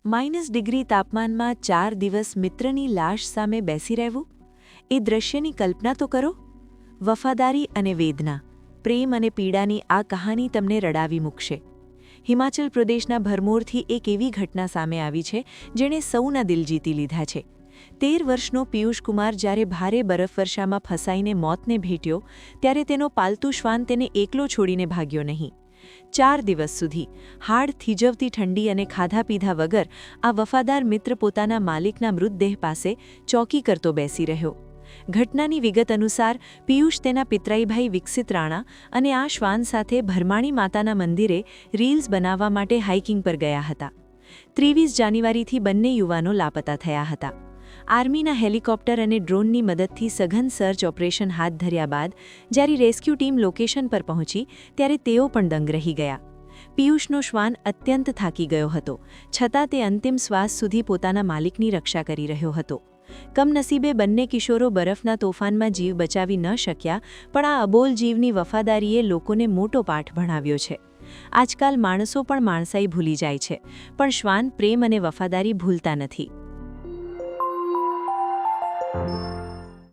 -Degree તાપમાનમાં 4 દિવસ મિત્રની લાશ સામે બેસી રહેવું, એ દ્રશ્યની કલ્પના તો કરો. વફાદારી અને વેદના, પ્રેમ અને પીડાની આ કહાની તમને રડાવી મૂકશે. હિમાચલ પ્રદેશના ભરમોરથી એક એવી ઘટના સામે આવી છે જેણે સૌના દિલ જીતી લીધા છે. 13 વર્ષનો પિયુષ કુમાર જ્યારે ભારે બરફવર્ષામાં ફસાઈને મોતને ભેટ્યો ત્યારે તેનો પાલતુ શ્વાન તેને એકલો છોડીને ભાગ્યો નહીં. 4 દિવસ સુધી હાડ થીજવતી ઠંડી અને ખાધા પીધા વગર આ વફાદાર મિત્ર પોતાના માલિકના મૃતદેહ પાસે ચોકી કરતો બેસી રહ્યો. ઘટનાની વિગત અનુસાર પિયુષ તેના પિતરાઈભાઈ વિકસિત રાણા અને આ શ્વાન સાથે ભરમાણી માતાના મંદિરે રીલ્સ બનાવવા માટે હાઇકિંગ પર ગયા હતા. 23 જાન્યુઆરીથી બંને યુવાનો લાપતા થયા હતા. આર્મીના હેલિકોપ્ટર અને ડ્રોનની મદદથી સઘન સર્ચ ઓપરેશન હાથ ધર્યા બાદ જ્યારે રેસ્ક્યુ ટીમ લોકેશન પર પહોંચી ત્યારે તેઓ પણ દંગ રહી ગયા. પિયુષનો શ્વાન અત્યંત થાકી ગયો હતો, છતાં તે અંતિમ શ્વાસ સુધી પોતાના માલિકની રક્ષા કરી રહ્યો હતો. કમનસીબે બંને કિશોરો બરફના તોફાનમાં જીવ બચાવી ન શક્યા, પણ આ અબોલ જીવની વફાદારીએ લોકોને મોટો પાઠ ભણાવ્યો છે. આજકાલ માણસો પણ માણસાઈ ભૂલી જાય છે, પણ શ્વાન પ્રેમ અને વફાદારી ભૂલતા નથી.